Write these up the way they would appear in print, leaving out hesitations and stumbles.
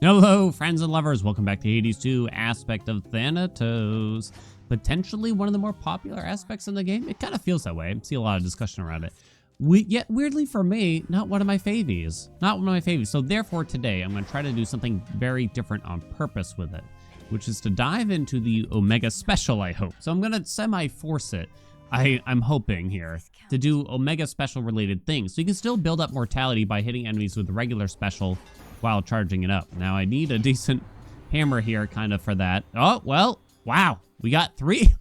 Hello, friends and lovers. Welcome back to Hades 2, Aspect of Thanatos. Potentially one of the more popular aspects in the game. It kind of feels that way. I see a lot of discussion around it. Yet, weirdly for me, not one of my favies. Not one of my favies. So therefore today, I'm going to try to do something very different on purpose with it, which is to dive into the Omega Special, I hope. So I'm going to semi-force it. I'm hoping here to do Omega Special related things. So you can still build up mortality by hitting enemies with the regular special while charging it up. Now I need a decent hammer here kind of for that. Oh, well, wow. We got 3.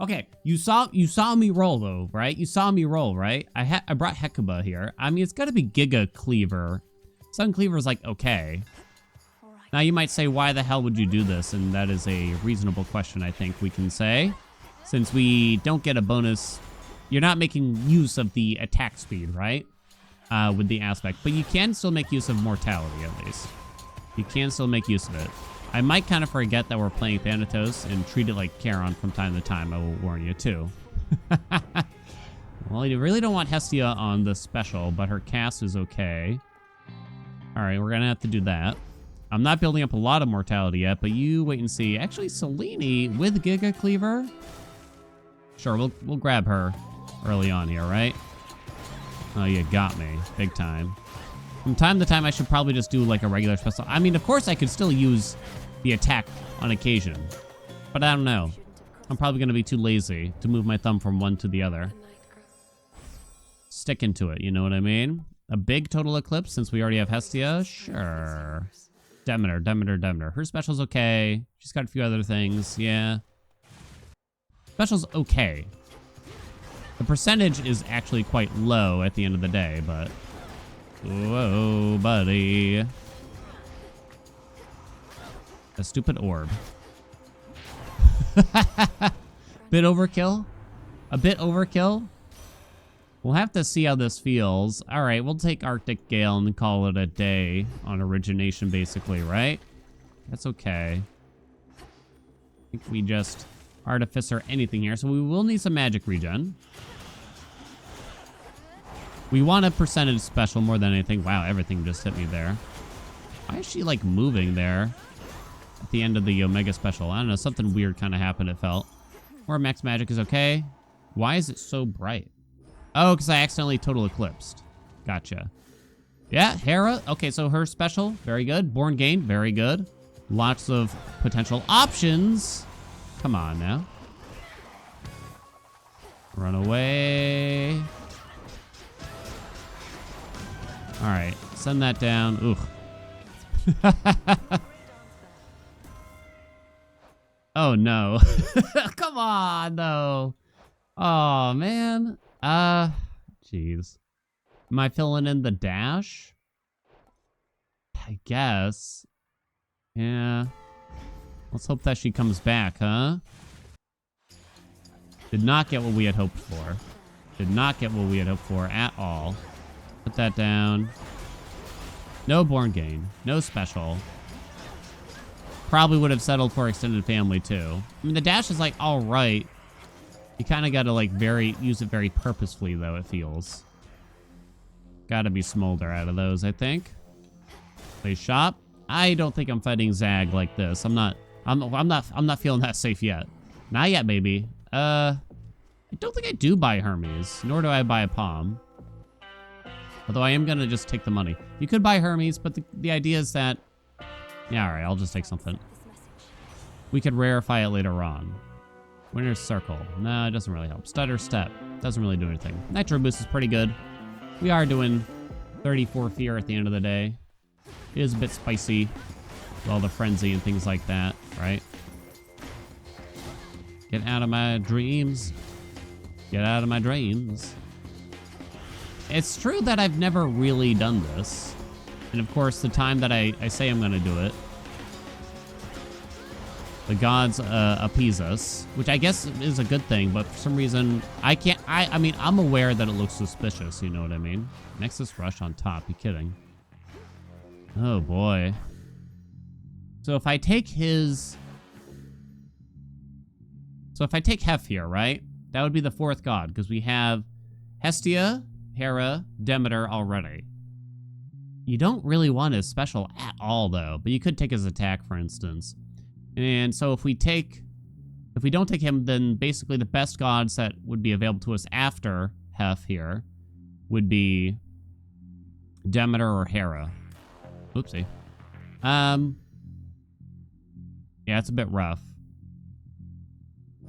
Okay, you saw me roll though, right? You saw me roll, right? I brought Hecuba here. I mean, it's got to be Giga Cleaver. Sun Cleaver's like, okay. Now you might say, why the hell would you do this? And that is a reasonable question, I think we can say. Since we don't get a bonus, you're not making use of the attack speed, right? With the aspect, but you can still make use of mortality at least. You can still make use of it. I might kind of forget that we're playing Thanatos and treat it like Charon from time to time, I will warn you too. Well, you really don't want Hestia on the special, but her cast is okay. Alright, we're gonna have to do that. I'm not building up a lot of mortality yet, but you wait and see. Actually, Selene with Giga Cleaver? Sure, we'll grab her early on here, right? Oh, you got me. Big time. From time to time, I should probably just do like a regular special. I mean, of course, I could still use the attack on occasion. But I don't know. I'm probably going to be too lazy to move my thumb from one to the other. Stick into it, you know what I mean? A big total eclipse since we already have Hestia? Sure. Demeter. Her special's okay. She's got a few other things. Yeah. Special's okay. The percentage is actually quite low at the end of the day, but... Whoa, buddy. A stupid orb. Bit overkill? A bit overkill? We'll have to see how this feels. Alright, we'll take Arctic Gale and call it a day on origination, basically, right? That's okay. I think we just... Artificer anything here, so we will need some magic regen. We want a percentage special more than anything. Wow, everything just hit me there. Why is she like moving there at the end of the Omega special? I don't know, something weird kind of happened, it felt. Or max magic is okay. Why is it so bright? Oh, because I accidentally total eclipsed. Gotcha. Yeah, Hera. Okay, so her special, very good. Born Gain, very good. Lots of potential options. Come on now. Run away. All right, send that down. Ooh. Oh no. Come on, though. Oh man. Jeez. Am I filling in the dash? I guess. Yeah. Let's hope that she comes back, huh? Did not get what we had hoped for. Did not get what we had hoped for at all. Put that down. No Born Gain. No special. Probably would have settled for extended family, too. I mean, the dash is, like, alright. You kind of got to, like, use it very purposefully, though, it feels. Gotta be Smolder out of those, I think. Play shop. I don't think I'm fighting Zag like this. I'm not feeling that safe yet. Not yet, baby. I don't think I do buy Hermes, nor do I buy a Palm. Although I am gonna just take the money. You could buy Hermes, but the idea is that... Yeah, alright, I'll just take something. We could rarefy it later on. Winner's Circle. No, it doesn't really help. Stutter Step. Doesn't really do anything. Nitro Boost is pretty good. We are doing 34 fear at the end of the day. It is a bit spicy. With all the frenzy and things like that, right? Get out of my dreams. Get out of my dreams. It's true that I've never really done this. And of course, the time that I say I'm gonna do it, the gods appease us, which I guess is a good thing, but for some reason, I mean, I'm aware that it looks suspicious, you know what I mean? Nexus Rush on top, you kidding? Oh boy. So if I take his... So if I take Heph here, right? That would be the 4th god, because we have Hestia, Hera, Demeter already. You don't really want his special at all, though. But you could take his attack, for instance. And so if we don't take him, then basically the best gods that would be available to us after Hef here would be Demeter or Hera. Oopsie. Yeah, it's a bit rough.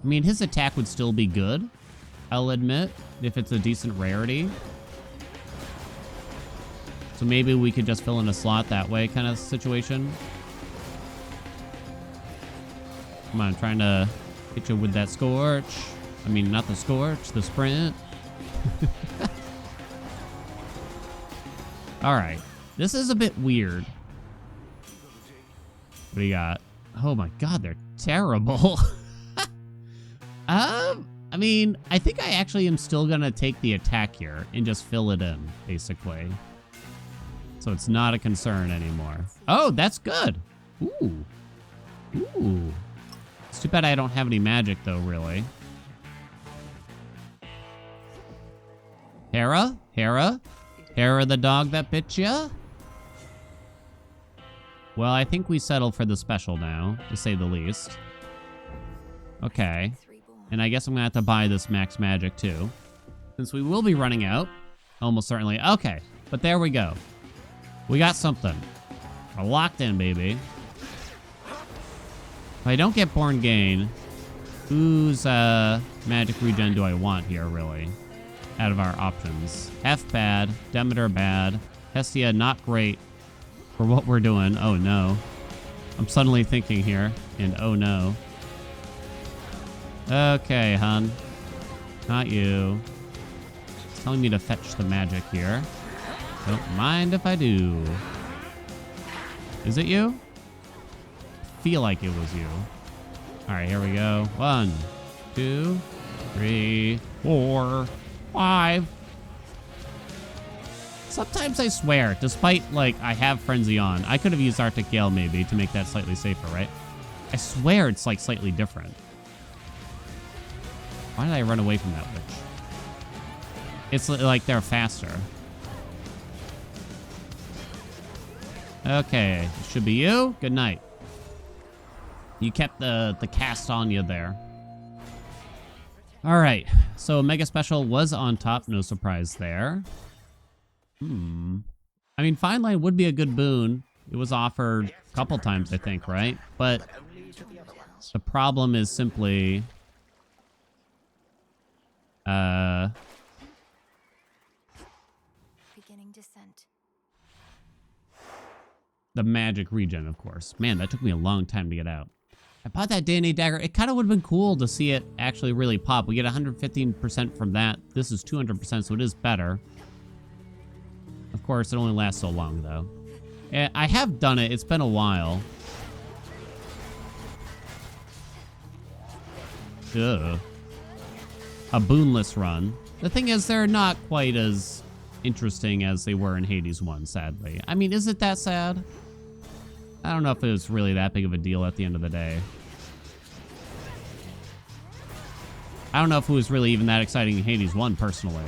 I mean, his attack would still be good, I'll admit, if it's a decent rarity. So maybe we could just fill in a slot that way kind of situation. Come on, I'm trying to hit you with that Scorch. I mean, not the Scorch, the Sprint. All right. This is a bit weird. What do you got? Oh my god, they're terrible. I mean, I think I actually am still gonna take the attack here and just fill it in, basically. So it's not a concern anymore. Oh, that's good. Ooh. Ooh. It's too bad I don't have any magic, though, really. Hera? Hera? Hera the dog that bit ya? Well, I think we settle for the special now, to say the least. Okay. And I guess I'm gonna have to buy this max magic, too. Since we will be running out. Almost certainly. Okay. But there we go. We got something. We're locked in, baby. If I don't get Born Gain, whose magic regen do I want here, really? Out of our options. F bad. Demeter bad. Hestia not great for what we're doing. Oh no. I'm suddenly thinking here. And oh no. Okay, hun. Not you. It's telling me to fetch the magic here. Don't mind if I do. Is it you? I feel like it was you. All right, here we go. 1, 2, 3, 4, 5. Sometimes I swear, despite, like, I have Frenzy on, I could have used Arctic Gale maybe to make that slightly safer, right? I swear it's, like, slightly different. Why did I run away from that witch? It's like they're faster. Okay, should be you. Good night. You kept the cast on you there. All right, so Mega Special was on top. No surprise there. I mean, Fine Line would be a good boon. It was offered a couple times, I think, right? But the problem is simply... Beginning descent. The magic regen, of course. Man, that took me a long time to get out. I bought that Day and Age Dagger. It kind of would have been cool to see it actually really pop. We get 115% from that. This is 200%, so it is better. Of course, it only lasts so long, though. I have done it. It's been a while. Ugh. A boonless run. The thing is, they're not quite as interesting as they were in Hades 1, sadly. I mean, is it that sad? I don't know if it was really that big of a deal at the end of the day. I don't know if it was really even that exciting in Hades 1, personally.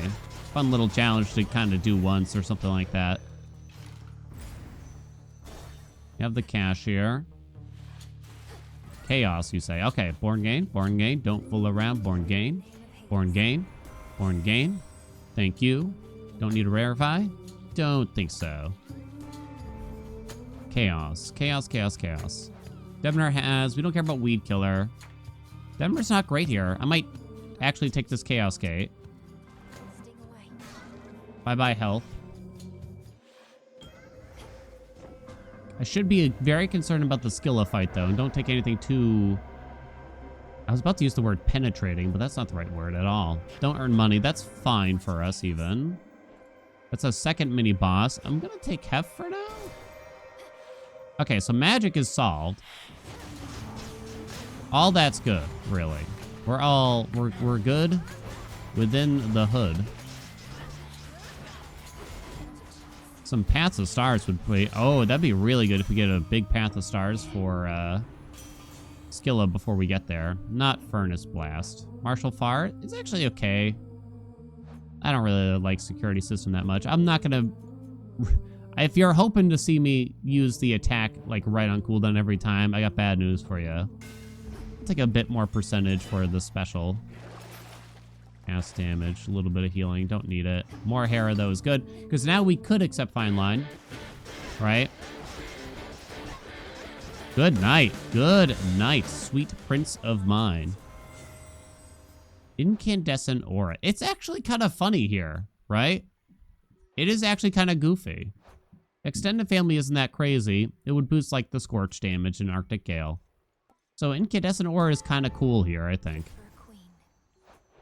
Fun little challenge to kind of do once or something like that. You have the cash here. Chaos, you say. Okay, Born Gain, Born Gain. Don't fool around. Born Gain. Born Gain. Born Gain. Thank you. Don't need to rarify? Don't think so. Chaos. Chaos, chaos, chaos. Demeter has... We don't care about Weed Killer. Demeter's not great here. I might actually take this Chaos Gate. Bye-bye health. I should be very concerned about the Skila fight, though, and don't take anything too... I was about to use the word penetrating, but that's not the right word at all. Don't earn money. That's fine for us, even. That's a second mini-boss. I'm gonna take Hef for now. Okay, so magic is solved. All that's good, really. We're good within the hood. Some Paths of Stars would play. Oh, that'd be really good if we get a big Path of Stars for Skila before we get there. Not Furnace Blast. Martial Fart is actually okay. I don't really like security system that much. I'm not gonna... If you're hoping to see me use the attack like right on cooldown every time, I got bad news for you. Take a bit more percentage for the special. Mass damage, a little bit of healing, don't need it. More Hera though is good, because now we could accept Fine Line, right? Good night, sweet prince of mine. Incandescent aura. It's actually kind of funny here, right? It is actually kind of goofy. Extended family isn't that crazy. It would boost like the scorch damage in Arctic Gale. So incandescent aura is kind of cool here, I think.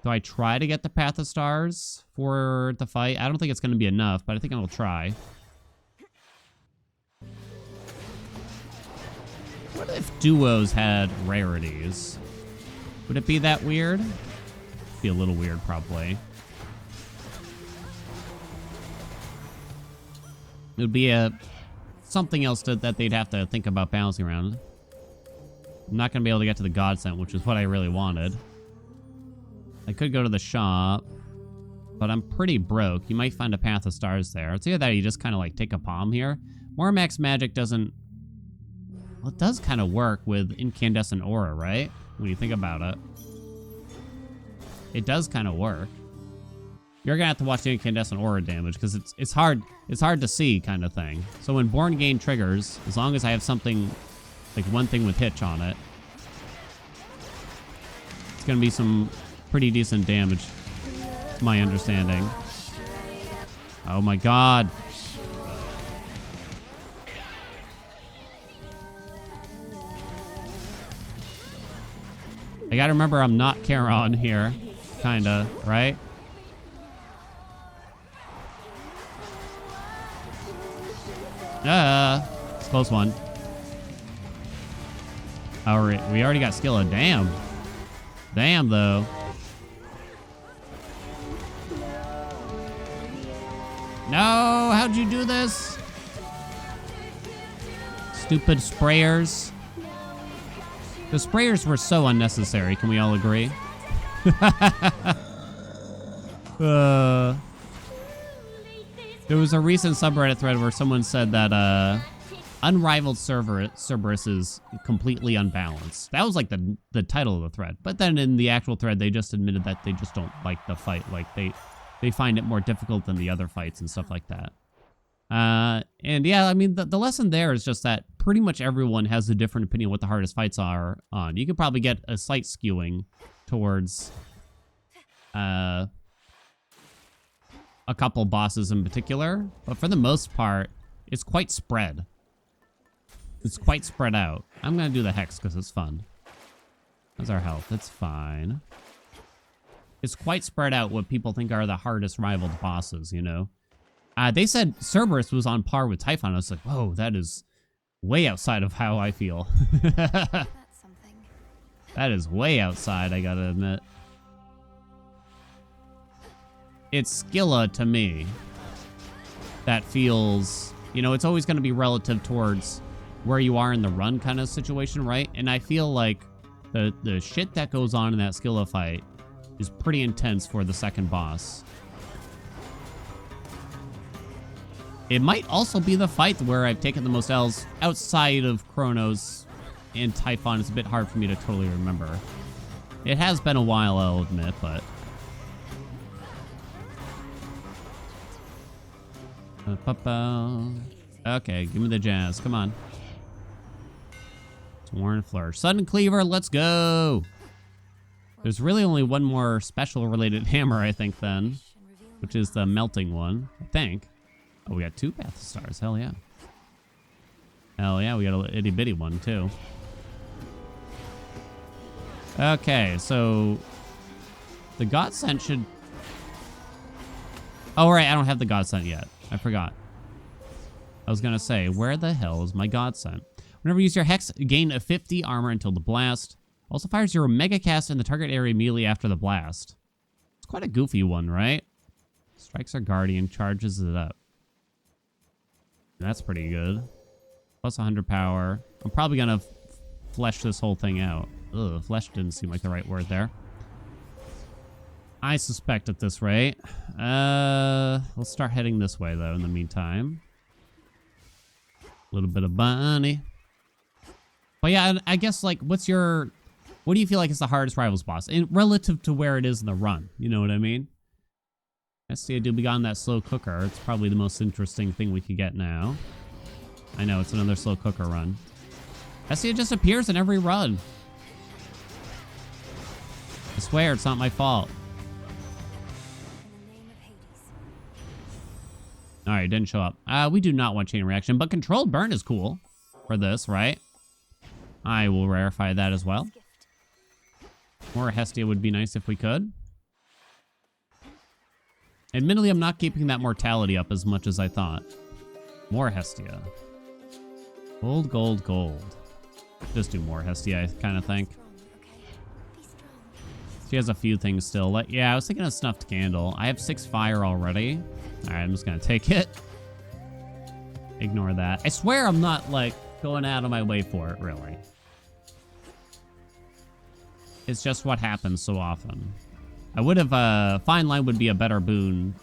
Do I try to get the Path of Stars for the fight? I don't think it's going to be enough, but I think I will try. What if duos had rarities? Would it be that weird? Be a little weird, probably. It would be something else that they'd have to think about bouncing around. I'm not going to be able to get to the Godsent, which is what I really wanted. I could go to the shop, but I'm pretty broke. You might find a Path of Stars there. It's either that or you just kind of like take a palm here. More max magic doesn't... Well, it does kind of work with incandescent aura, right? When you think about it. It does kind of work. You're gonna have to watch the incandescent aura damage because it's hard to see kind of thing. So when Born Gain triggers, as long as I have something like one thing with Hitch on it, it's gonna be some pretty decent damage, to my understanding. Oh my god. I gotta remember I'm not Charon here, kinda, right? It's a close one. Alright, we already got Skila. Damn. Damn, though. No, how'd you do this? Stupid sprayers. The sprayers were so unnecessary, can we all agree? There was a recent subreddit thread where someone said that unrivaled Cerberus is completely unbalanced. That was like the title of the thread. But then in the actual thread, they just admitted that they just don't like the fight. Like they find it more difficult than the other fights and stuff like that. And yeah, I mean, the lesson there is just that pretty much everyone has a different opinion what the hardest fights are on. You could probably get a slight skewing towards a couple bosses in particular, but for the most part, it's quite spread. It's quite spread out. I'm gonna do the Hex because it's fun. How's our health? It's fine. It's quite spread out what people think are the hardest rivaled bosses, you know? They said Cerberus was on par with Typhon. I was like, whoa, that is way outside of how I feel. That's something. That is way outside, I gotta admit. It's Skila to me that feels, you know, it's always going to be relative towards where you are in the run kind of situation, right? And I feel like the shit that goes on in that Skila fight is pretty intense for the second boss. It might also be the fight where I've taken the most L's outside of Chronos and Typhon. It's a bit hard for me to totally remember. It has been a while, I'll admit, but... Okay, give me the jazz. Come on. Torn Flourish. Sudden Cleaver, let's go! There's really only one more special related hammer, I think, then. Which is the melting one, I think. Oh, we got 2 Path of Stars. Hell yeah. Hell yeah, we got a itty bitty one, too. Okay, so... the Godsent should... Oh, right, I don't have the Godsent yet. I forgot. I was gonna say, where the hell is my Godsent? Whenever you use your Hex, gain a 50 armor until the blast. Also fires your Mega Cast in the target area immediately after the blast. It's quite a goofy one, right? Strikes our Guardian, charges it up. That's pretty good. Plus 100 power. I'm probably gonna flesh this whole thing out. Ugh, flesh didn't seem like the right word there. I suspect at this rate. Let's start heading this way, though, in the meantime. little bit of bunny. But yeah, I guess, like, what do you feel like is the hardest rivals boss relative to where it is in the run? You know what I mean? Hestia do be on that slow cooker. It's probably the most interesting thing we could get now. I know, it's another slow cooker run. Hestia just appears in every run. I swear, it's not my fault. Alright, didn't show up. We do not want chain reaction, but controlled burn is cool for this, right? I will rarefy that as well. More Hestia would be nice if we could. Admittedly, I'm not keeping that mortality up as much as I thought. More Hestia. Gold, gold, gold. Just do more Hestia, I kind of think. She has a few things still. Like, yeah, I was thinking of Snuffed Candle. I have 6 fire already. Alright, I'm just gonna take it. Ignore that. I swear I'm not, like, going out of my way for it, really. It's just what happens so often. I would have, Fine Line would be a better boon,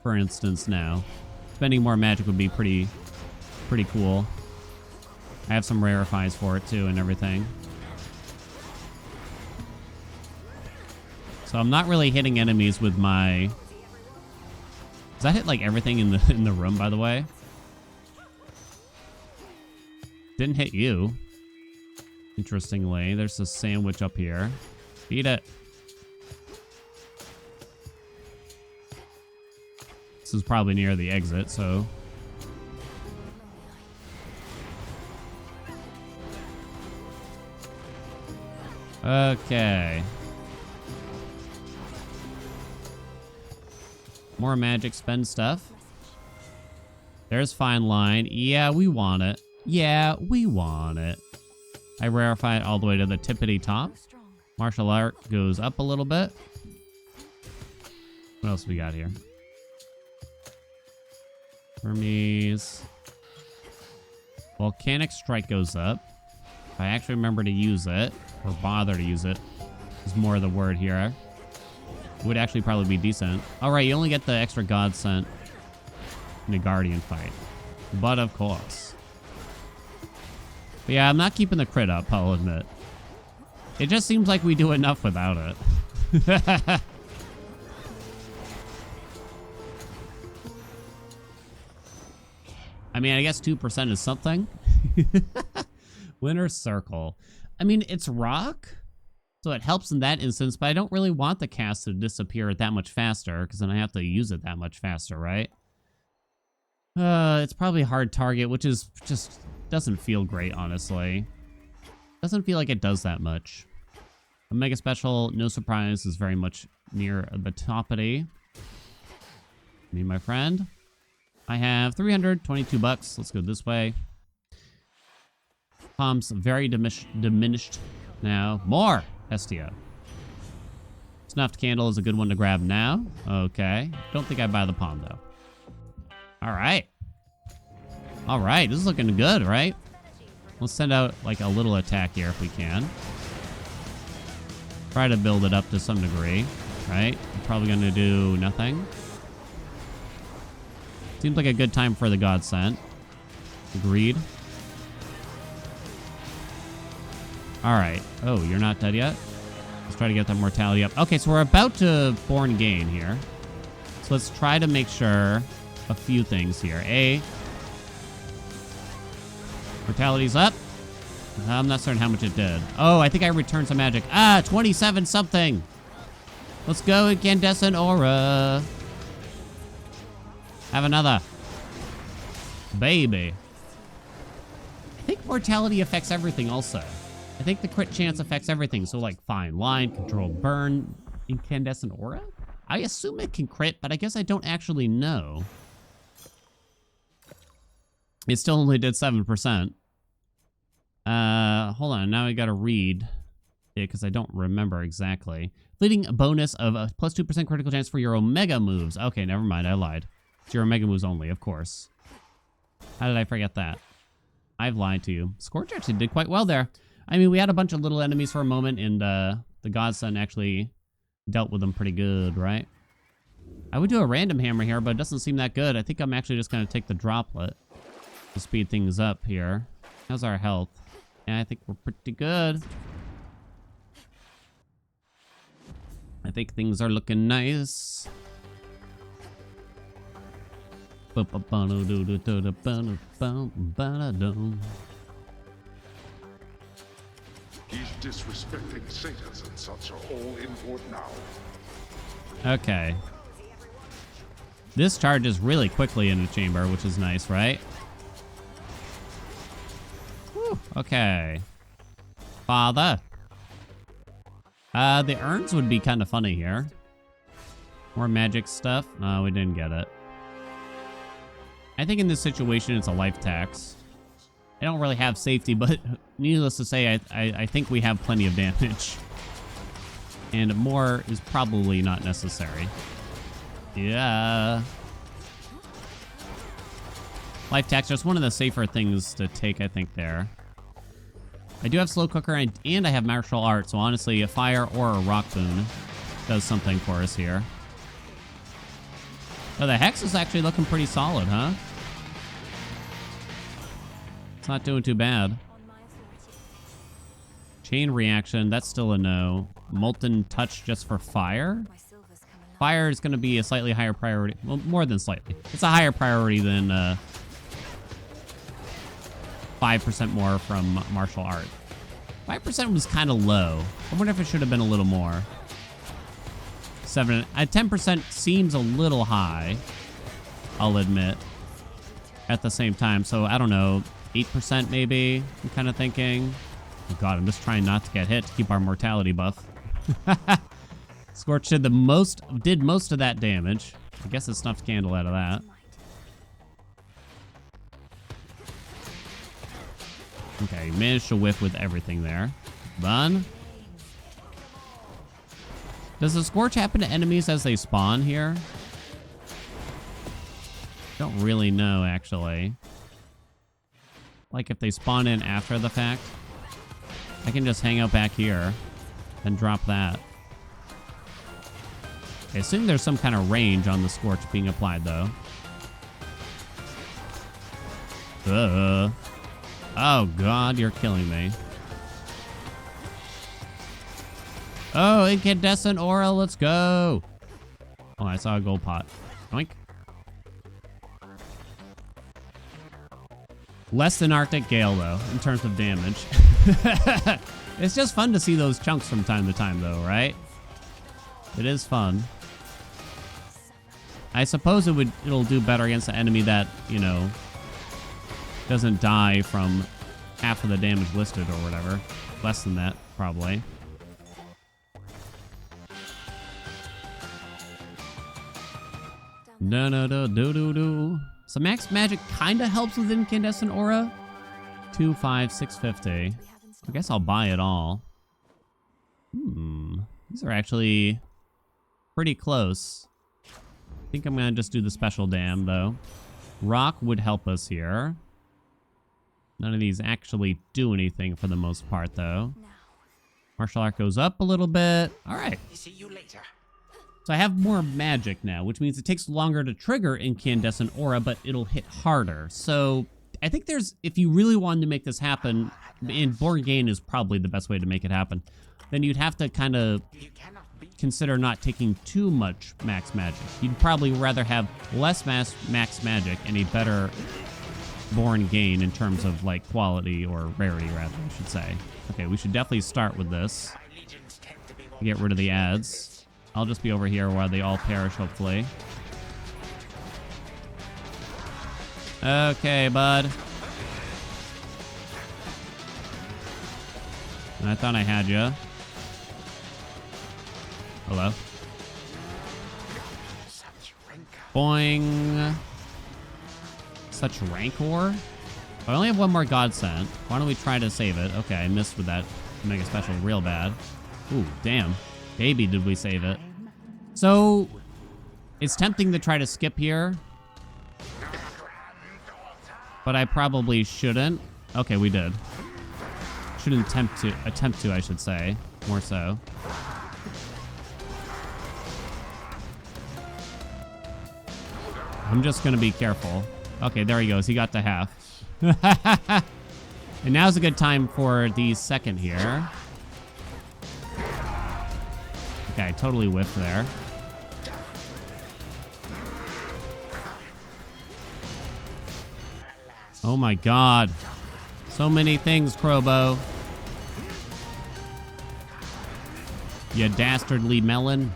for instance, now. Spending more magic would be pretty cool. I have some rarefies for it, too, and everything. So I'm not really hitting enemies with my... Does that hit, like, everything in the room, by the way? Didn't hit you. Interestingly, there's a sandwich up here. Eat it. This is probably near the exit, so... Okay. More magic spend stuff. There's Fine Line. Yeah, we want it. Yeah, we want it. I rarefy it all the way to the tippity top. Martial art goes up a little bit. What else we got here? Hermes. Volcanic Strike goes up. If I actually remember to use it, or bother to use it, is more the word here. It would actually probably be decent. Alright, you only get the extra God Scent in a Guardian fight. But of course. But yeah, I'm not keeping the crit up, I'll admit. It just seems like we do enough without it. I mean, I guess 2% is something. Winner's Circle. I mean, it's rock, so it helps in that instance, but I don't really want the cast to disappear that much faster, because then I have to use it that much faster, right? It's probably a hard target, which is just doesn't feel great, honestly. Doesn't feel like it does that much. A mega special, no surprise, is very much near the toppity. Me, my friend. I have 322 bucks. Let's go this way. Palm's very diminished now. More Hestia. Snuffed Candle is a good one to grab now. Okay. Don't think I buy the palm, though. Alright. Alright, this is looking good, right? Let's send out, like, a little attack here if we can. Try to build it up to some degree, right? We're probably going to do nothing. Seems like a good time for the God Scent. Agreed. Alright. Oh, you're not dead yet? Let's try to get that mortality up. Okay, so we're about to Born Gain here. So let's try to make sure a few things here. A, mortality's up. I'm not certain how much it did. Oh, I think I returned some magic. 27 something. Let's go, Incandescent Aura. Have another. Baby. I think mortality affects everything also. I think the crit chance affects everything. So, like, Fine Line, Controlled Burn, Incandescent Aura? I assume it can crit, but I guess I don't actually know. It still only did 7%. Hold on. Now I gotta read it because I don't remember exactly. Fleeting bonus of a plus 2% critical chance for your Omega moves. Okay, never mind. I lied. It's your Omega moves only, of course. How did I forget that? I've lied to you. Scorch actually did quite well there. I mean, we had a bunch of little enemies for a moment, and the Godson actually dealt with them pretty good, right? I would do a random hammer here, but it doesn't seem that good. I think I'm actually just going to take the droplet. to speed things up here. How's our health? Yeah, I think we're pretty good. I think things are looking nice. He's disrespecting satyrs and such are all in for it now. Okay. This charges really quickly in the chamber, which is nice, right? Whew, okay. Father. The urns would be kind of funny here. More magic stuff. No, we didn't get it. I think in this situation, it's a life tax. I don't really have safety, but needless to say, I think we have plenty of damage. And more is probably not necessary. Yeah. Life tax, just one of the safer things to take, I think, there. I do have slow cooker and I have martial arts, so honestly, a fire or a rock boon does something for us here. Oh, the hex is actually looking pretty solid, huh? It's not doing too bad. Chain reaction, that's still a no. Molten touch just for fire? Fire is going to be a slightly higher priority. Well, more than slightly. It's a higher priority than 5% more from martial art. 5% was kind of low. I wonder if it should have been a little more. 10% seems a little high, I'll admit, at the same time. So, I don't know, 8% maybe, I'm kind of thinking. Oh god, I'm just trying not to get hit to keep our mortality buff. Scorch did most of that damage. I guess it snuffed candle out of that. Okay, managed to whiff with everything there. Done. Does the Scorch happen to enemies as they spawn here? Don't really know, actually. Like if they spawn in after the fact. I can just hang out back here and drop that. I assume there's some kind of range on the Scorch being applied, though. Oh, God, you're killing me. Oh, incandescent aura, let's go. Oh, I saw a gold pot. Oink. Less than Arctic Gale, though, in terms of damage. It's just fun to see those chunks from time to time, though, right? It is fun. I suppose it'll do better against an enemy that, you know, doesn't die from half of the damage listed or whatever. Less than that, probably. No. So max magic kind of helps with incandescent aura. 2, 5, 650. I guess I'll buy it all. These are actually pretty close. I think I'm gonna just do the special dam though. Rock would help us here. None of these actually do anything for the most part though. Martial art goes up a little bit. All right. See you later. So I have more magic now, which means it takes longer to trigger incandescent aura, but it'll hit harder. So I think if you really wanted to make this happen, and Born Gain is probably the best way to make it happen, then you'd have to kind of consider not taking too much max magic. You'd probably rather have less max magic and a better Born Gain in terms of like quality or rarity, rather, I should say. Okay, we should definitely start with this. Get rid of the ads. I'll just be over here while they all perish, hopefully. Okay, bud. I thought I had you. Hello? Boing. Such rancor? I only have one more godsend. Why don't we try to save it? Okay, I missed with that mega special real bad. Ooh, damn. Baby, did we save it. So, it's tempting to try to skip here. But I probably shouldn't. Okay, we did. Shouldn't attempt to, I should say. More so. I'm just gonna be careful. Okay, there he goes. He got to half. And now's a good time for the second here. Okay, totally whiffed there. Oh my god. So many things, Crobo. You dastardly melon.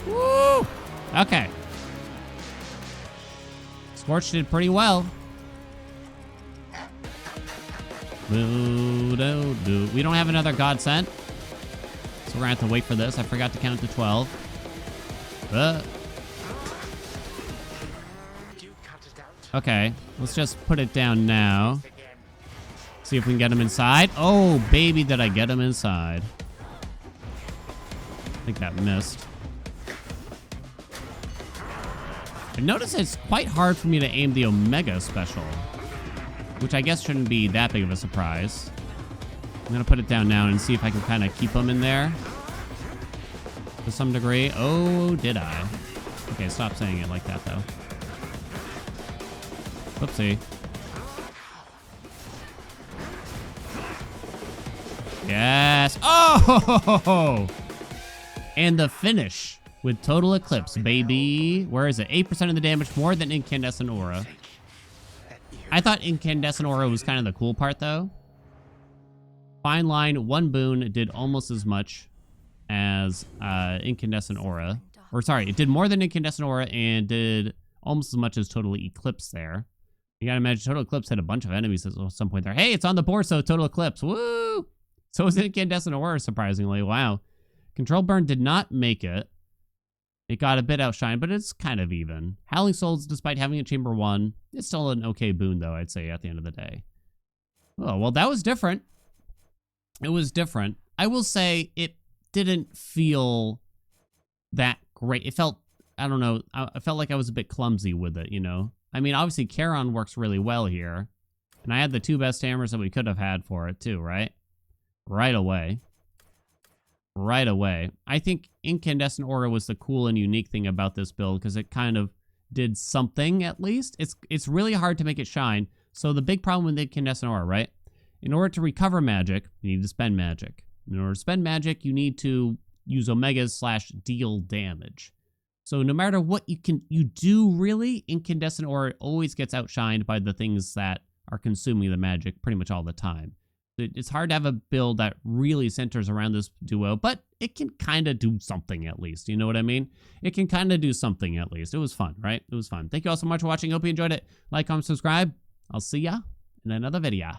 Woo! Okay. Scorch did pretty well. We don't have another God Sent, so we're gonna have to wait for this. I forgot to count to 12. Okay, let's just put it down now. See if we can get him inside. Oh, baby, did I get him inside. I think that missed. I notice it's quite hard for me to aim the Omega special, which I guess shouldn't be that big of a surprise. I'm gonna put it down now and see if I can kind of keep him in there to some degree. Oh, did I? Okay, stop saying it like that, though. Whoopsie. Yes. Oh! And the finish with Total Eclipse, baby. Where is it? 8% of the damage, more than Incandescent Aura. I thought Incandescent Aura was kind of the cool part, though. Fine Line, 1 boon, did almost as much as Incandescent Aura. Or sorry, it did more than Incandescent Aura and did almost as much as Total Eclipse there. You gotta imagine Total Eclipse hit a bunch of enemies at some point there. Hey, it's on the board, so Total Eclipse. Woo! So is Incandescent Aura, surprisingly. Wow. Control Burn did not make it. It got a bit outshined, but it's kind of even. Howling Souls, despite having a Chamber 1, it's still an okay boon, though, I'd say, at the end of the day. Oh, well, that was different. It was different. I will say it didn't feel that great. It felt, I don't know, I felt like I was a bit clumsy with it, you know? I mean, obviously, Charon works really well here. And I had the 2 best hammers that we could have had for it, too, right? Right away. Right away. I think Incandescent Aura was the cool and unique thing about this build because it kind of did something, at least. It's really hard to make it shine. So the big problem with Incandescent Aura, right? In order to recover magic, you need to spend magic. In order to spend magic, you need to use Omegas / deal damage. So no matter what you do, really, Incandescent Aura always gets outshined by the things that are consuming the magic pretty much all the time. It's hard to have a build that really centers around this duo, but it can kind of do something at least. You know what I mean? It can kind of do something at least. It was fun, right? It was fun. Thank you all so much for watching. Hope you enjoyed it. Like, comment, subscribe. I'll see ya in another video.